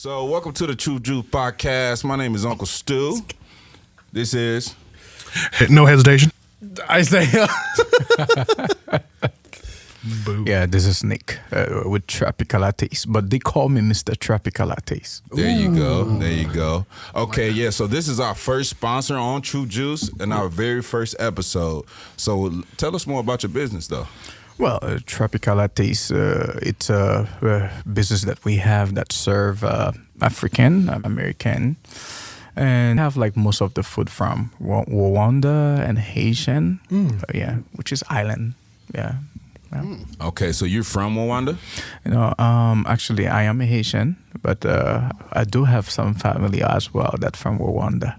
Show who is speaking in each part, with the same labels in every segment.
Speaker 1: So, welcome to the True Juice Podcast. My name is Uncle Stu. This is
Speaker 2: No hesitation.
Speaker 3: Isaiah.
Speaker 2: Boo.
Speaker 3: Yeah, this is Nick with Tropical Lattes, but they call me Mr. Tropical Lattes.
Speaker 1: There you go. There you go. Okay, yeah. So this is our first sponsor on True Juice and our very first episode. So tell us more about your business, though.
Speaker 3: Well, Tropical Lattes, it's a business that we have that serve African, American, and have like most of the food from Rwanda and Haitian, which is island, yeah.
Speaker 1: Okay, so you're from Rwanda?
Speaker 3: You know, actually, I am a Haitian, but I do have some family as well that's from Rwanda.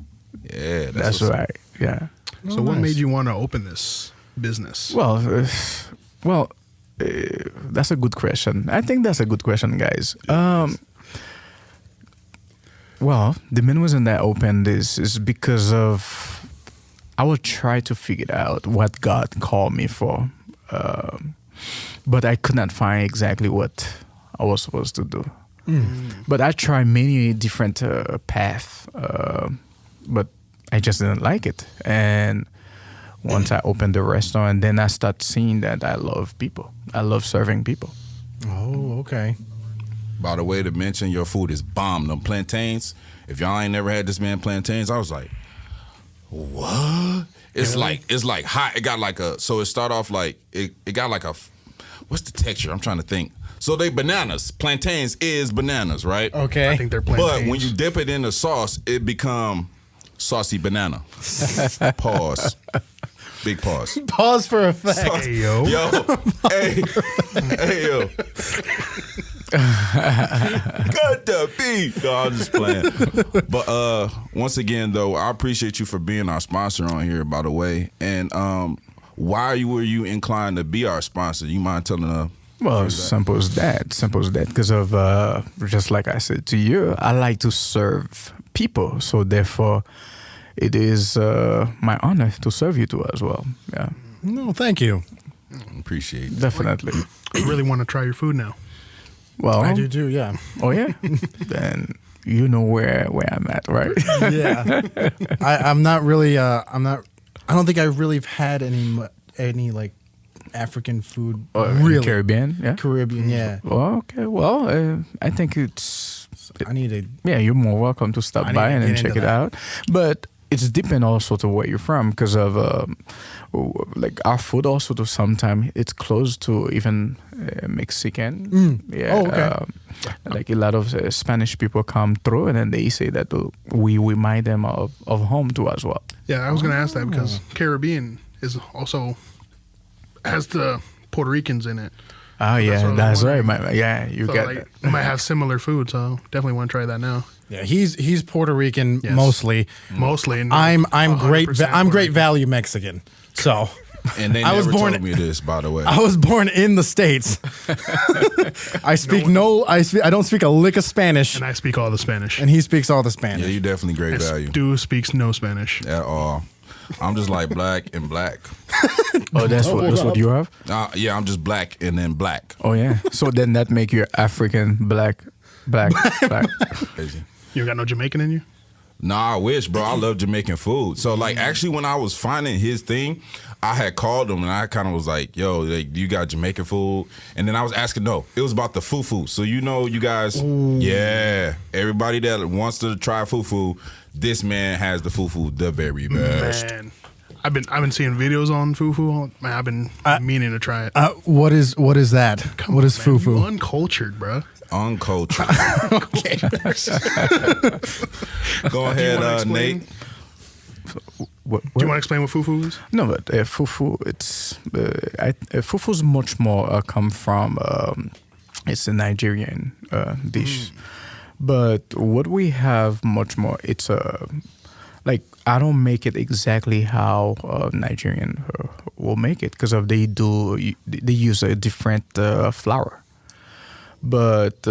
Speaker 1: Yeah,
Speaker 3: That's right. Yeah.
Speaker 2: So what made you want to open this business?
Speaker 3: Well, that's a good question. I think that's a good question, guys. Well, the main reason that I opened this is because of I will try to figure out what God called me for. But I could not find exactly what I was supposed to do. But I tried many different paths, but I just didn't like it. And once I opened the restaurant, then I started seeing that I love people. I love serving people.
Speaker 4: Oh, okay.
Speaker 1: By the way, to mention your food is bomb. Them plantains, if y'all ain't never had this man plantains, I was like, what? It's like hot. It got like so it start off like, it got like what's the texture? I'm trying to think. So they bananas. Plantains is bananas, right?
Speaker 4: Okay.
Speaker 2: I think they're plantains.
Speaker 1: But when you dip it in the sauce, it become saucy banana. Pause. Big pause.
Speaker 4: Pause for effect.
Speaker 2: Hey, yo.
Speaker 1: Hey yo. Got the beat. No, I'm just playing. But once again, though, I appreciate you for being our sponsor on here, by the way. And why were you inclined to be our sponsor? You mind telling us?
Speaker 3: Well, simple as that. Because of, just like I said to you, I like to serve people. So therefore, it is my honor to serve you too as well. Yeah.
Speaker 4: No, thank you.
Speaker 1: Appreciate it.
Speaker 3: Definitely.
Speaker 2: I really want to try your food now.
Speaker 3: Well,
Speaker 4: I do too, yeah.
Speaker 3: Oh, yeah? Then you know where I'm at, right?
Speaker 4: Yeah. I'm not really, I don't think I really have had any like African food.
Speaker 3: Or
Speaker 4: really.
Speaker 3: Caribbean, yeah?
Speaker 4: Caribbean, yeah.
Speaker 3: Well, okay. Well, I think it's...
Speaker 4: I need to.
Speaker 3: Yeah, you're more welcome to stop
Speaker 4: I need
Speaker 3: by
Speaker 4: to
Speaker 3: and
Speaker 4: get
Speaker 3: then
Speaker 4: into
Speaker 3: check it
Speaker 4: that.
Speaker 3: out. But it's depend also to where you're from because of like our food also to sometimes it's close to even Mexican. Yeah.
Speaker 4: Oh, okay.
Speaker 3: Like a lot of Spanish people come through and then they say that we remind them of home too as well.
Speaker 2: Yeah, I was going to ask that because Caribbean is also has the Puerto Ricans in it.
Speaker 3: Oh yeah,
Speaker 2: what I was
Speaker 3: that's right.
Speaker 2: wondering.
Speaker 3: You
Speaker 2: So
Speaker 3: get
Speaker 2: like, we might have similar food, so definitely want to try that now.
Speaker 4: Yeah, he's Puerto Rican
Speaker 2: Yes.
Speaker 4: mostly.
Speaker 2: Mostly. And
Speaker 4: I'm
Speaker 2: 100%
Speaker 4: great
Speaker 2: Puerto
Speaker 4: great
Speaker 2: Rican.
Speaker 4: value Mexican. So
Speaker 1: And they
Speaker 4: I
Speaker 1: never
Speaker 4: was born-
Speaker 1: told me this, by the way.
Speaker 4: I was born in the States. I don't speak a lick of Spanish,
Speaker 2: And I speak all the Spanish.
Speaker 4: and he speaks all the
Speaker 1: Yeah,
Speaker 4: Spanish.
Speaker 1: you definitely great
Speaker 2: And
Speaker 1: value
Speaker 2: Stu speaks no Spanish.
Speaker 1: at all. I'm just like black and black.
Speaker 3: Oh, that's what you have.
Speaker 1: Yeah, I'm just black and then black.
Speaker 3: Oh yeah. So then that make you African black.
Speaker 1: Crazy.
Speaker 2: You got no Jamaican in you?
Speaker 1: Nah, I wish, bro. I love Jamaican food. So, like, actually, when I was finding his thing, I had called him and I kind of was like, yo, like, you got Jamaican food? And then I was asking, no, it was about the fufu. So, you know, you guys, yeah, everybody that wants to try fufu, this man has the fufu the very best.
Speaker 2: Man, I've been seeing videos on fufu. Man, I've been meaning to try it.
Speaker 4: What is that? What is
Speaker 2: Man, you
Speaker 4: fufu?
Speaker 2: uncultured, bro.
Speaker 1: Uncultured.
Speaker 4: Okay.
Speaker 1: Go ahead,
Speaker 2: wanna explain?
Speaker 1: Nate.
Speaker 3: What?
Speaker 2: Do you want to explain what fufu is?
Speaker 3: No, but fufu, fufu's much more come from, it's a Nigerian dish. But what we have much more, it's like, I don't make it exactly how Nigerian will make it because of they use a different flour. But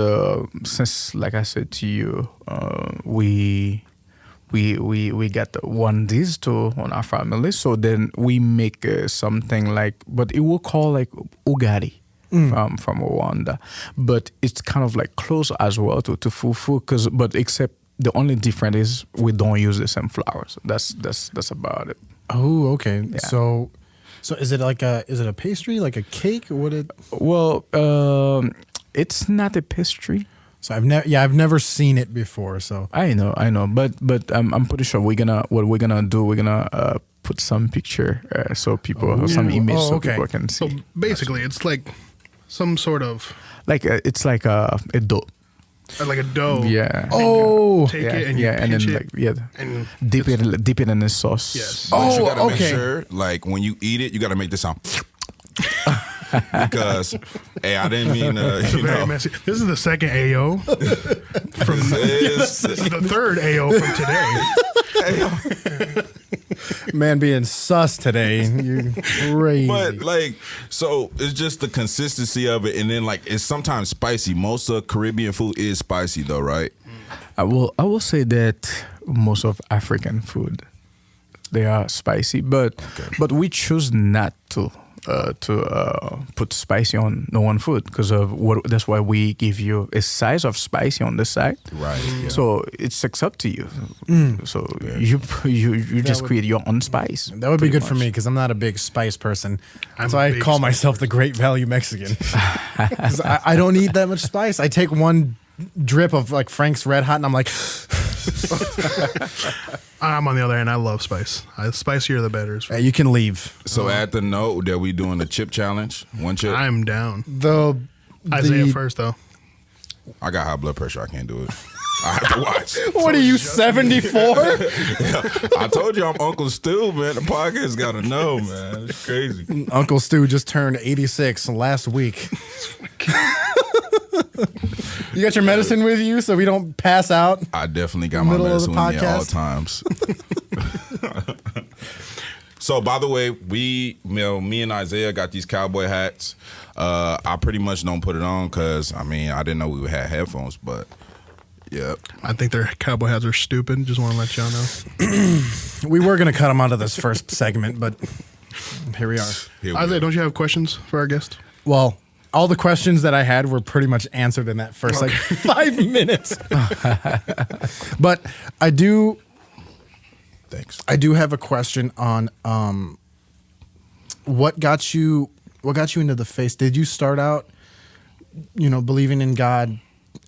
Speaker 3: since, like I said to you, we got one dish too on our family, so then we make something like, but it will call like ugari. from Rwanda, but it's kind of like close as well to fufu. But except the only difference is we don't use the same flours. That's about it.
Speaker 4: Oh, okay.
Speaker 3: Yeah.
Speaker 4: So is it a pastry, like a cake, or what?
Speaker 3: Well, it's not a pastry.
Speaker 4: So I've never seen it before. So
Speaker 3: I know, but I'm pretty sure we're gonna put some picture so people some image so
Speaker 4: okay.
Speaker 3: people can see.
Speaker 2: So basically, it's like some sort of
Speaker 3: Like it's like a dough.
Speaker 2: like a dough.
Speaker 3: Yeah.
Speaker 4: Oh.
Speaker 2: Take it and you
Speaker 3: and then
Speaker 2: pinch it. And
Speaker 3: dip it in the sauce.
Speaker 2: Yes.
Speaker 1: But you gotta
Speaker 4: Oh,
Speaker 1: make
Speaker 4: okay.
Speaker 1: sure, like when you eat it, you gotta make this sound. Because, hey, I didn't mean you
Speaker 2: very
Speaker 1: know.
Speaker 2: messy. This is the second AO from. This is the third AO from today.
Speaker 4: Man being sus today. You're crazy.
Speaker 1: But like, so it's just the consistency of it, and then like it's sometimes spicy. Most of Caribbean food is spicy, though, right?
Speaker 3: I will say that most of African food they are spicy, but we choose not to put spicy on no one food because of what. That's why we give you a size of spicy on the side.
Speaker 1: Right. Yeah.
Speaker 3: So it's up to you. So you just create your own spice.
Speaker 4: That would be
Speaker 3: pretty
Speaker 4: good for
Speaker 3: much.
Speaker 4: me because I'm not a big spice person.
Speaker 2: I'm
Speaker 4: So
Speaker 2: a
Speaker 4: I
Speaker 2: big
Speaker 4: call
Speaker 2: spice
Speaker 4: myself the Great Value Mexican. 'Cause I don't eat that much spice. I take one drip of like Frank's Red Hot and I'm like,
Speaker 2: I'm on the other hand. I love spice. The spicier the better.
Speaker 4: "Hey, you can leave.
Speaker 1: So add the note that we doing the chip challenge. One chip.
Speaker 2: I'm down.
Speaker 4: The
Speaker 2: Isaiah first though.
Speaker 1: I got high blood pressure. I can't do it. I have to watch.
Speaker 4: What are you, 74?
Speaker 1: I told you I'm Uncle Stu, man. The podcast got to know, man. It's crazy.
Speaker 4: Uncle Stu just turned 86 last week. You got your medicine with you so we don't pass out?
Speaker 1: I definitely got my
Speaker 4: Middle of the
Speaker 1: medicine with me at all
Speaker 4: podcast.
Speaker 1: times. So, by the way, me and Isaiah got these cowboy hats. I pretty much don't put it on because, I mean, I didn't know we had headphones, but yeah.
Speaker 2: I think their cowboy hats are stupid. Just want to let y'all know.
Speaker 4: We were going to cut him out of this first segment, but here we are.
Speaker 1: Here we
Speaker 2: Isaiah,
Speaker 1: go.
Speaker 2: don't you have questions for our guest?
Speaker 4: Well, all the questions that I had were pretty much answered in that first like 5 minutes. But I do
Speaker 1: Thanks.
Speaker 4: have a question on what got you into the faith? Did you start out, believing in God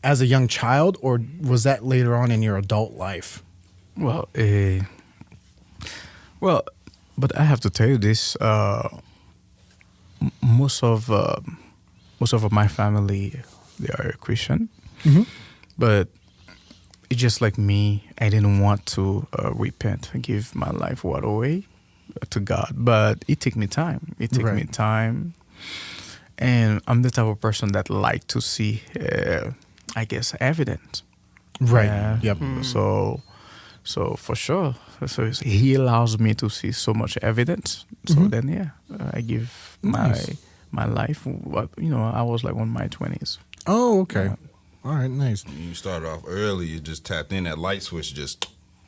Speaker 4: as a young child, or was that later on in your adult life?
Speaker 3: Well, but I have to tell you this. Most of my family, they are Christian, but it's just like me. I didn't want to repent and give my life right away to God, but it took me time. And I'm the type of person that like to see, I guess, evidence.
Speaker 4: Right. Yep.
Speaker 3: So for sure. So he allows me to see so much evidence. So then, I give my life. I was like in my 20s.
Speaker 4: Oh, okay. All right, nice.
Speaker 1: You started off early. You just tapped in that light switch.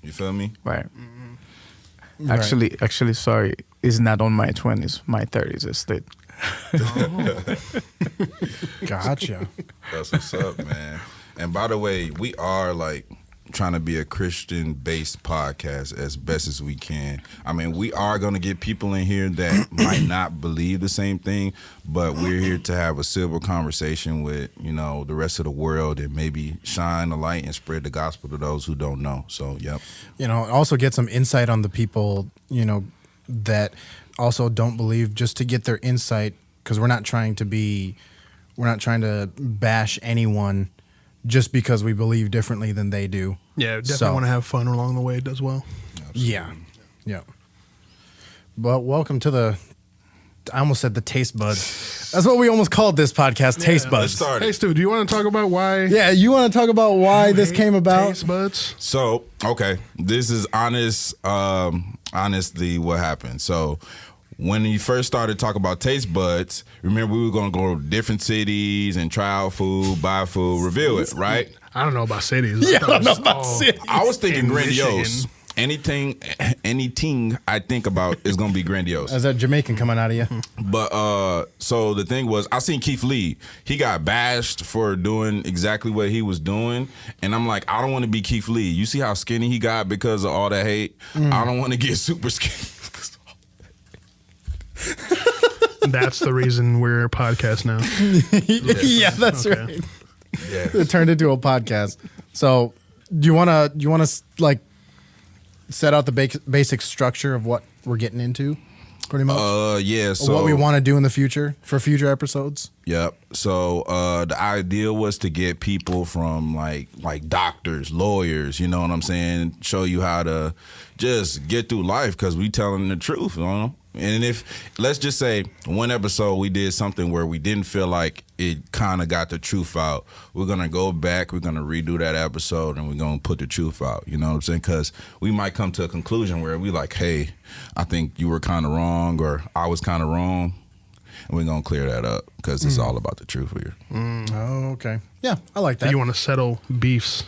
Speaker 1: You feel me?
Speaker 3: Right. Actually, sorry, it's not on my 20s. My 30s instead.
Speaker 4: Gotcha.
Speaker 1: That's what's up, man. And by the way, we are like trying to be a Christian-based podcast as best as we can. I mean, we are going to get people in here that might not believe the same thing, but we're here to have a civil conversation with, the rest of the world and maybe shine a light and spread the gospel to those who don't know. So, yep.
Speaker 4: Also get some insight on the people, that also don't believe, just to get their insight, because we're not trying to bash anyone just because we believe differently than they do.
Speaker 2: Yeah, definitely want to have fun along the way as well.
Speaker 4: Yeah. But welcome to I almost said the taste buds. That's what we almost called this podcast, Taste
Speaker 1: Let's
Speaker 4: Buds.
Speaker 1: start
Speaker 2: Hey,
Speaker 1: it.
Speaker 2: Stu, do you want to talk about why?
Speaker 4: Yeah, you want to talk about why this came about?
Speaker 2: Taste buds.
Speaker 1: So, okay, this is honestly what happened. So, when you first started talking about taste buds, remember we were going to go to different cities and try out food, buy food, review it, right?
Speaker 2: I don't know about cities.
Speaker 4: Yeah, I don't know about cities.
Speaker 1: I was thinking
Speaker 2: In
Speaker 1: grandiose.
Speaker 2: Michigan.
Speaker 1: anything I think about is gonna be grandiose.
Speaker 4: As that Jamaican coming out of you.
Speaker 1: But so the thing was, I seen Keith Lee. He got bashed for doing exactly what he was doing, and I'm like, I don't want to be Keith Lee. You see how skinny he got because of all that hate? I don't want to get super skinny.
Speaker 2: That's the reason we're a podcast now.
Speaker 4: Yeah, that's
Speaker 2: Okay.
Speaker 4: right.
Speaker 1: Yeah.
Speaker 4: It turned into a podcast. So, do you want to like set out the basic structure of what we're getting into, pretty much?
Speaker 1: Yeah.
Speaker 4: Or
Speaker 1: So
Speaker 4: what we want to do in the future for future episodes?
Speaker 1: Yep. So the idea was to get people from like doctors, lawyers, you know what I'm saying, show you how to just get through life because we telling the truth, you know. And if, let's just say, one episode we did something where we didn't feel like it kind of got the truth out, we're going to go back, we're going to redo that episode, and we're going to put the truth out, you know what I'm saying? Because we might come to a conclusion where we like, hey, I think you were kind of wrong, or I was kind of wrong, and we're going to clear that up because it's all about the truth here.
Speaker 4: Oh, okay. Yeah, I like that.
Speaker 2: You want to settle beefs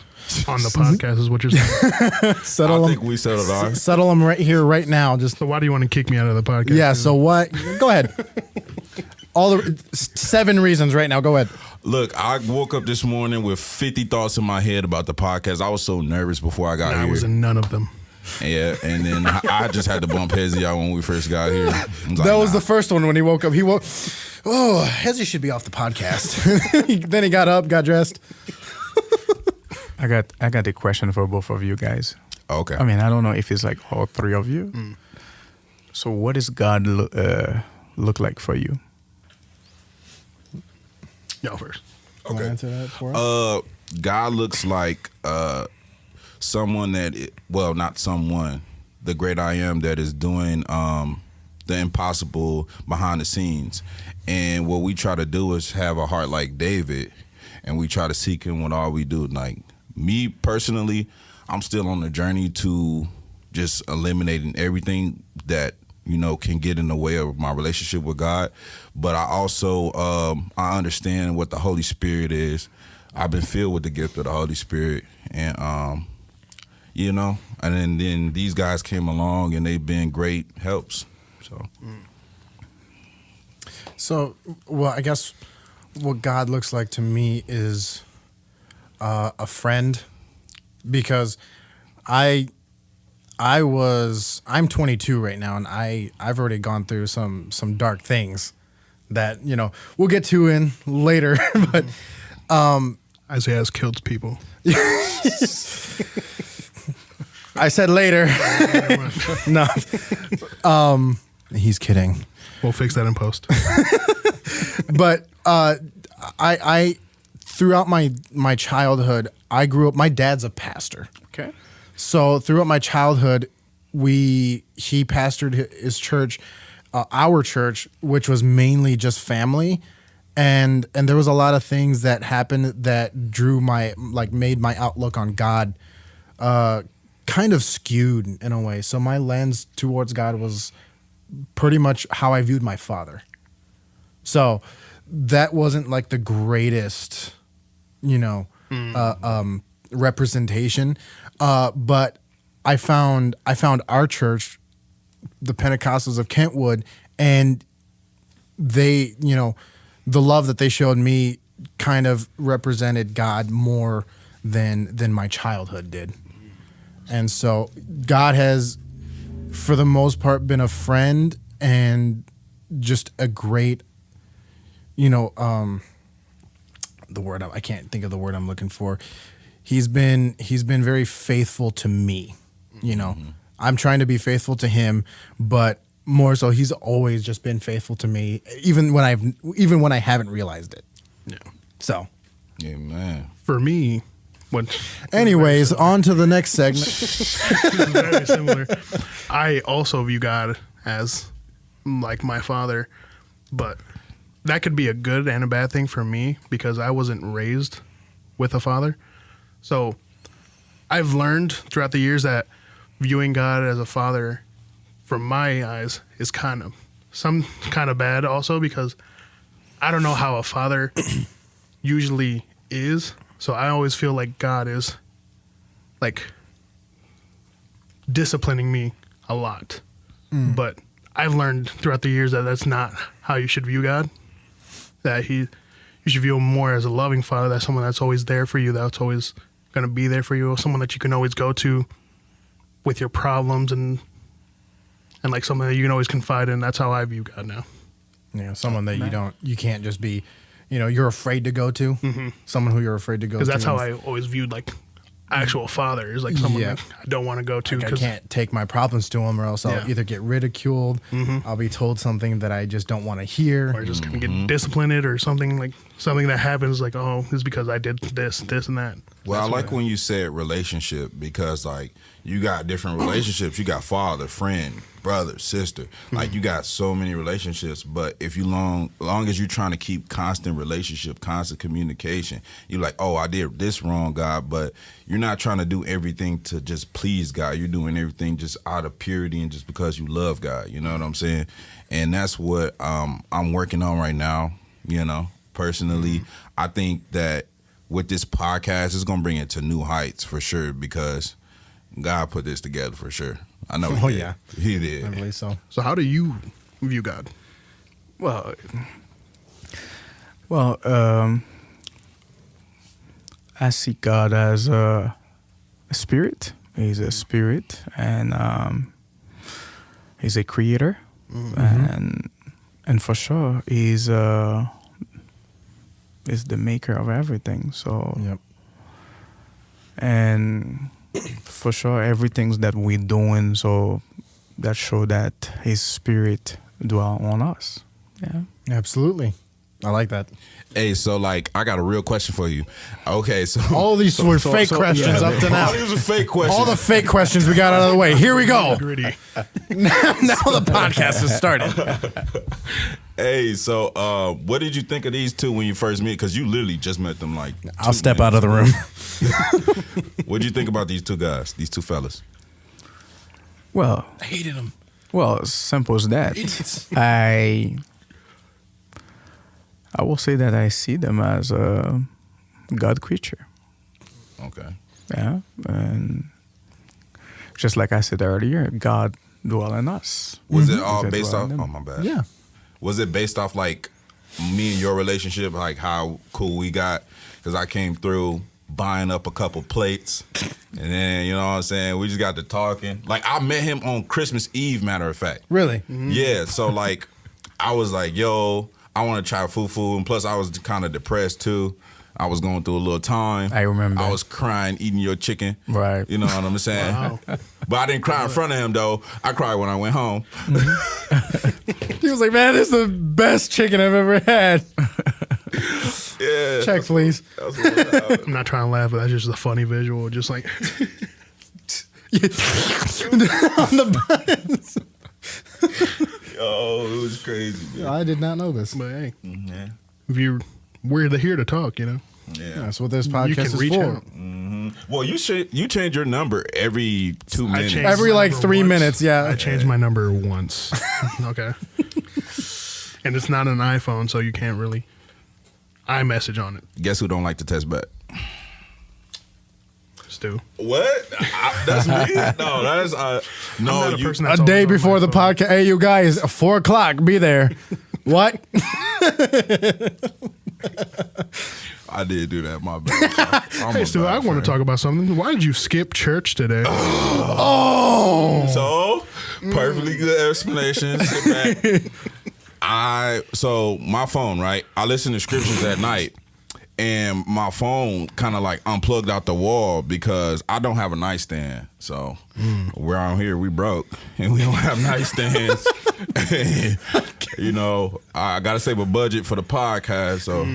Speaker 2: on the podcast is what you're saying.
Speaker 4: settle
Speaker 1: I
Speaker 4: them.
Speaker 1: think we settled ours.
Speaker 4: Settle them right here, right now. Just
Speaker 2: So why do you want to kick me out of the podcast?
Speaker 4: yeah. So what? Go ahead. All the 7 reasons right now. Go ahead.
Speaker 1: Look, I woke up this morning with 50 thoughts in my head about the podcast. I was so nervous before I got
Speaker 2: I
Speaker 1: here.
Speaker 2: was in none of them.
Speaker 1: Yeah, and then I just had to bump Heze out when we first got here. I was like,
Speaker 4: That was
Speaker 1: nah.
Speaker 4: the first one when he woke up. He woke. Oh, Heze should be off the podcast. Then he got up, got dressed.
Speaker 3: I got a question for both of you guys.
Speaker 1: Okay.
Speaker 3: I mean, I don't know if it's like all 3 of you. So, what does God look like for you?
Speaker 2: Y'all first.
Speaker 4: Can I
Speaker 1: Okay.
Speaker 4: answer that for us?
Speaker 1: God looks like someone not someone, the great I am that is doing the impossible behind the scenes. And what we try to do is have a heart like David, and we try to seek him with all we do. Like me personally, I'm still on the journey to just eliminating everything that, you know, can get in the way of my relationship with God. But I also I understand what the Holy Spirit is. I've been filled with the gift of the Holy Spirit, and you know, and then these guys came along and they've been great helps.
Speaker 4: So, well, I guess what God looks like to me is a friend, because I'm 22 right now, and I've already gone through some dark things that, you know, we'll get to in later, but
Speaker 2: Isaias killed people.
Speaker 4: I said later. No. He's kidding.
Speaker 2: We'll fix that in post.
Speaker 4: But I throughout my childhood, I grew up, my dad's a pastor.
Speaker 3: Okay.
Speaker 4: So throughout my childhood, he pastored his church, our church, which was mainly just family. And there was a lot of things that happened that made my outlook on God kind of skewed in a way. So my lens towards God was pretty much how I viewed my father. So that wasn't like the greatest, you know, representation. But I found our church, the Pentecostals of Kentwood, and they, you know, the love that they showed me kind of represented God more than my childhood did. And so God has, for the most part, been a friend and just a great, you know, I can't think of the word I'm looking for. He's been very faithful to me. You know, I'm trying to be faithful to him, but more so, he's always just been faithful to me, even when I haven't realized it.
Speaker 2: Yeah.
Speaker 4: So,
Speaker 1: Yeah, man.
Speaker 2: For me,
Speaker 4: anyways, on to the next segment.
Speaker 2: very similar. I also view God as like my father, but that could be a good and a bad thing for me because I wasn't raised with a father. So I've learned throughout the years that viewing God as a father, from my eyes, is kind of bad also, because I don't know how a father usually is. So I always feel like God is like disciplining me a lot. But I've learned throughout the years that that's not how you should view God. That you should view him more as a loving father. That's someone that's always there for you. That's always going to be there for you. Someone that you can always go to with your problems and like someone that you can always confide in. That's how I view God now.
Speaker 4: Yeah, someone that you can't just be, you're afraid to go to. Someone who you're afraid to go to.
Speaker 2: Because that's how I always viewed like actual father is like someone that I don't want to go to.
Speaker 4: Like I can't take my problems to him, or else I'll either get ridiculed, I'll be told something that I just don't want to hear,
Speaker 2: or just gonna get disciplined or something that happens like, oh, it's because I did this and that.
Speaker 1: Well, I like when you said relationship, because like you got different relationships. You got father, friend, brother, sister. Like you got so many relationships. But if you long as you're trying to keep constant relationship, constant communication, you're like, oh, I did this wrong, God. But you're not trying to do everything to just please God. You're doing everything just out of purity and just because you love God. You know what I'm saying? And that's what I'm working on right now. Personally, I think that with this podcast, it's gonna bring it to new heights for sure, because God put this together for sure. I know. He did. He did.
Speaker 4: I believe so.
Speaker 2: So how do you view God?
Speaker 3: Well, I see God as a spirit. He's a spirit, and he's a creator, and for sure he's the maker of everything. So, and for sure everything that we're doing, so that show that his spirit dwell on us. Yeah,
Speaker 4: absolutely. I like that.
Speaker 1: Hey, so like, I got a real question for you. Okay, so
Speaker 4: all these were fake questions up to now.
Speaker 1: All these were fake questions.
Speaker 4: All the fake questions we got out of the way. Here we go.
Speaker 2: Gritty.
Speaker 4: now the podcast has started.
Speaker 1: Hey, so what did you think of these two when you first met? Because you literally just met them like.
Speaker 4: I'll step out of the room.
Speaker 1: What did you think about these two guys, these two fellas?
Speaker 3: Well,
Speaker 4: I hated them.
Speaker 3: Well, simple as that. I will say that I see them as a God creature.
Speaker 1: Okay.
Speaker 3: Yeah, and just like I said earlier, God dwell in us.
Speaker 1: Was it all based off? Oh, my bad.
Speaker 4: Yeah.
Speaker 1: Was it based off like me and your relationship, like how cool we got? Because I came through buying up a couple plates, and then, you know what I'm saying, we just got to talking. Like, I met him on Christmas Eve, matter of fact.
Speaker 4: Really?
Speaker 2: Mm-hmm.
Speaker 1: Yeah, so like, I was like, yo, I want to try fufu, and plus I was kind of depressed too. I was going through a little time.
Speaker 3: I remember.
Speaker 1: I was crying, eating your chicken.
Speaker 3: Right.
Speaker 1: You know what I'm saying?
Speaker 2: Wow.
Speaker 1: But I didn't cry in front of him, though. I cried when I went home.
Speaker 4: He was like, man, this is the best chicken I've ever had.
Speaker 1: Yeah.
Speaker 4: Check, please.
Speaker 2: I'm not trying to laugh, but that's just a funny visual. Just like
Speaker 4: On the buns.
Speaker 1: Oh, it was crazy. Man.
Speaker 4: I did not know this.
Speaker 2: but hey,
Speaker 1: Yeah.
Speaker 2: we're here to talk, you know.
Speaker 1: Yeah.
Speaker 4: That's what this
Speaker 2: You
Speaker 4: podcast
Speaker 2: can
Speaker 4: is
Speaker 2: reach
Speaker 4: for.
Speaker 2: out.
Speaker 1: Well, you change your number every 2
Speaker 2: I
Speaker 1: minutes.
Speaker 2: changed
Speaker 4: Every,
Speaker 2: my
Speaker 4: like,
Speaker 2: number
Speaker 4: 3
Speaker 2: once.
Speaker 4: minutes, yeah.
Speaker 2: I changed my number once. Okay. And it's not an iPhone, so you can't really iMessage on it.
Speaker 1: Guess who don't like to test back?
Speaker 2: Stu.
Speaker 1: What? That's me? No, that's
Speaker 2: I'm
Speaker 1: no.
Speaker 2: not a
Speaker 1: You
Speaker 2: person
Speaker 4: A
Speaker 2: that's
Speaker 4: day
Speaker 2: always on
Speaker 4: before
Speaker 2: my
Speaker 4: the
Speaker 2: phone.
Speaker 4: podcast. Hey, you guys, 4 o'clock, be there. What?
Speaker 1: I did do that. My bad. I'm
Speaker 2: Hey,
Speaker 1: a
Speaker 2: Stu,
Speaker 1: bad
Speaker 2: I want
Speaker 1: friend.
Speaker 2: to talk about something. Why did you skip church today?
Speaker 1: So perfectly good explanation. Sit back. So my phone, right? I listen to scriptures at night, and my phone kind of like unplugged out the wall because I don't have a nightstand. So around here we broke, and we don't have nightstands. You know, I got to save a budget for the podcast, so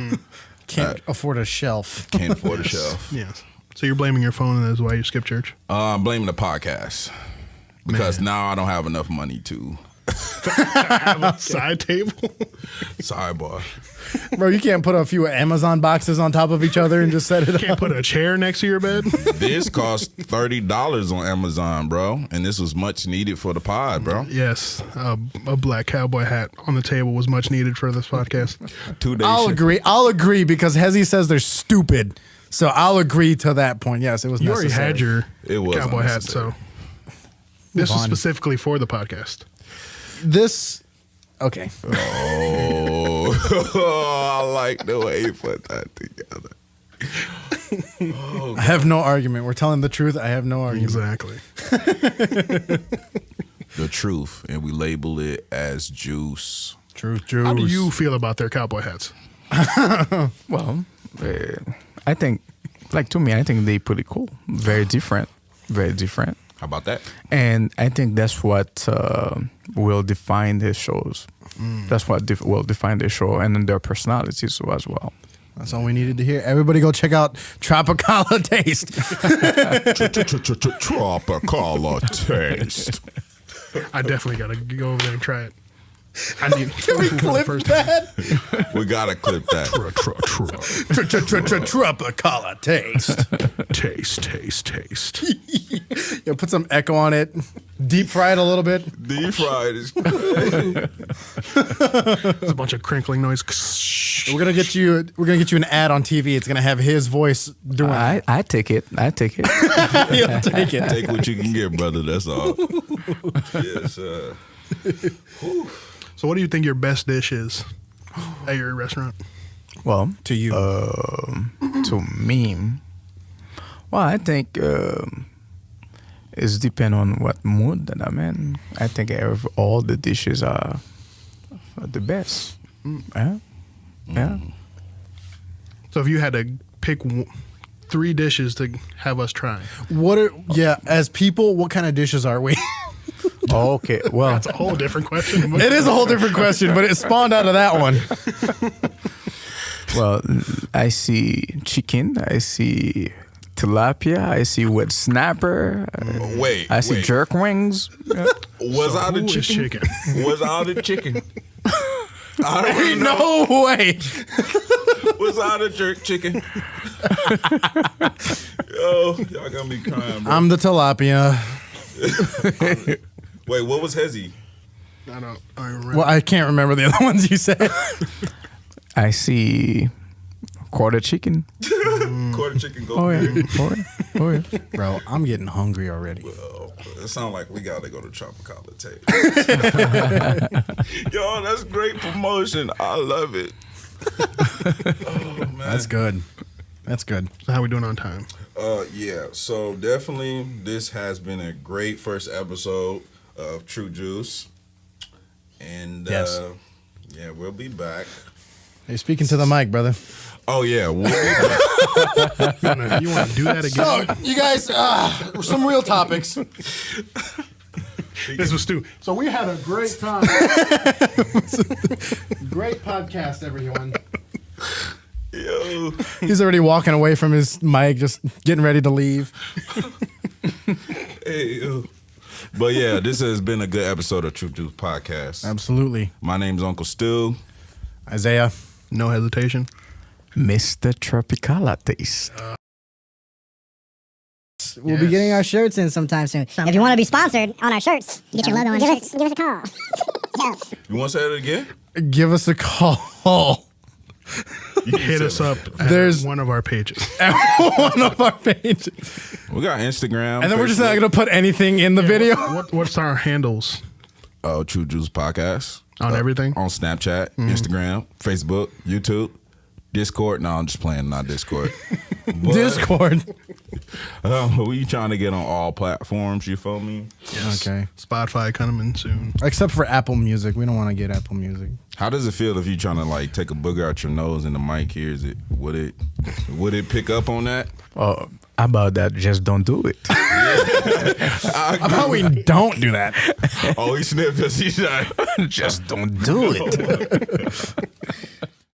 Speaker 4: Can't afford a shelf.
Speaker 1: can't afford a shelf.
Speaker 2: Yes. So you're blaming your phone, and that's why you skipped church?
Speaker 1: I'm blaming the podcast because now I don't have enough money to
Speaker 2: Have a side table?
Speaker 1: sidebar.
Speaker 4: Bro, you can't put a few Amazon boxes on top of each other and just set it
Speaker 2: Can't
Speaker 4: up.
Speaker 2: put a chair next to your bed?
Speaker 1: This cost $30 on Amazon, bro, and this was much needed for the pod, bro.
Speaker 2: Yes. A black cowboy hat on the table was much needed for this podcast.
Speaker 1: 2 days.
Speaker 4: I'll agree because Heze says they're stupid. So I'll agree to that point. Yes, it was
Speaker 2: You already
Speaker 4: necessary.
Speaker 2: had your
Speaker 1: It was
Speaker 2: cowboy hat,
Speaker 1: unnecessary.
Speaker 2: so This is
Speaker 4: on.
Speaker 2: specifically for the podcast.
Speaker 4: This. Okay.
Speaker 1: Oh, I like the way you put that together.
Speaker 4: I have no argument. We're telling the truth. I have no argument.
Speaker 2: Exactly.
Speaker 1: The truth, and we label it as juice.
Speaker 4: Truth.
Speaker 2: How do you feel about their cowboy hats?
Speaker 3: Well, I think, like to me, I think they pretty cool. Very different. Very different.
Speaker 1: How about that?
Speaker 3: And I think that's what will define their shows. That's what will define their show and then their personalities as well.
Speaker 4: That's all we needed to hear. Everybody go check out Tropicala Taste.
Speaker 1: Tropicala taste.
Speaker 2: I definitely got to go over there and try it. I need.
Speaker 4: Can we clip that?
Speaker 1: We gotta clip that.
Speaker 4: Tropicala Taste.
Speaker 2: Taste.
Speaker 4: Yo, put some echo on it. Deep fry it a little bit.
Speaker 1: Deep fried is
Speaker 2: There's a bunch of crinkling noise.
Speaker 4: We're gonna get you an ad on TV. It's gonna have his voice doing it.
Speaker 3: I take it.
Speaker 4: He'll take it.
Speaker 1: take what you can get, brother. That's all. Yes.
Speaker 2: So, what do you think your best dish is at your restaurant?
Speaker 3: Well,
Speaker 4: To you.
Speaker 3: to me, well, I think it's depend on what mood that I'm in. I think all the dishes are the best. Yeah. Yeah.
Speaker 2: So, if you had to pick 3 dishes to have us try,
Speaker 4: As people, what kind of dishes are we?
Speaker 3: Okay. Well,
Speaker 2: that's a whole different question.
Speaker 4: It is a whole different question, but it spawned out of that one.
Speaker 3: well, I see chicken. I see tilapia. I see wet snapper.
Speaker 1: Wait.
Speaker 3: I see jerk wings.
Speaker 1: Was I the
Speaker 2: Who is
Speaker 1: chicken? Was I the chicken? I don't
Speaker 4: Ain't
Speaker 1: know.
Speaker 4: no way.
Speaker 1: Was I the jerk chicken? Yo, y'all got me crying, bro.
Speaker 4: I'm the tilapia.
Speaker 1: Wait, what was Heze?
Speaker 2: I don't remember.
Speaker 4: Well, I can't remember the other ones you said.
Speaker 3: I see quarter chicken.
Speaker 1: Quarter chicken go.
Speaker 3: Oh yeah. Oh yeah.
Speaker 4: Bro, I'm getting hungry already.
Speaker 1: Oh, it sounds like we gotta go to Tropicala Taste. Yo, that's great promotion. I love it. Oh man,
Speaker 4: That's good. That's good.
Speaker 2: So how we doing on time?
Speaker 1: Yeah, so definitely this has been a great first episode of True Juice. And
Speaker 4: Yes.
Speaker 1: yeah, we'll be back.
Speaker 4: Hey, speaking to the mic, brother.
Speaker 1: Oh yeah, we'll be back.
Speaker 2: You want to do that again?
Speaker 4: So, you guys, some real topics.
Speaker 2: This was Stu. So we had a great time.
Speaker 4: Great podcast, everyone.
Speaker 1: Yo.
Speaker 4: He's already walking away from his mic, just getting ready to leave.
Speaker 1: Hey, yo. But yeah, this has been a good episode of True Juice Podcast.
Speaker 4: Absolutely.
Speaker 1: My name's Uncle Stu.
Speaker 4: Isaiah.
Speaker 2: No hesitation.
Speaker 3: Mr. Tropicala Taste.
Speaker 5: We'll be getting our shirts in sometime soon. If you want to be sponsored on our shirts, get your logo on your shirts. Give us a call.
Speaker 1: You want to say that again?
Speaker 4: Give us a call.
Speaker 2: Hit us up at
Speaker 4: There's-
Speaker 2: one of our pages.
Speaker 4: One of our pages.
Speaker 1: We got Instagram.
Speaker 4: And then we're just not
Speaker 1: Facebook.
Speaker 4: going to put anything in the video.
Speaker 2: What's our handles
Speaker 1: True Juice Podcast.
Speaker 2: on everything?
Speaker 1: On Snapchat, Instagram, Facebook, YouTube, Discord. No, I'm just playing, not Discord. But,
Speaker 4: Discord.
Speaker 1: we trying to get on all platforms, you feel me?
Speaker 4: Okay.
Speaker 2: Spotify coming soon.
Speaker 4: Except for Apple Music. We don't want to get Apple Music.
Speaker 1: How does it feel if you trying to like take a booger out your nose and the mic hears it? Would it pick up on that?
Speaker 3: Oh, how about that? Just don't do it.
Speaker 4: How about we don't do that?
Speaker 1: Oh, he sniffed us. He's like,
Speaker 3: Just don't do it.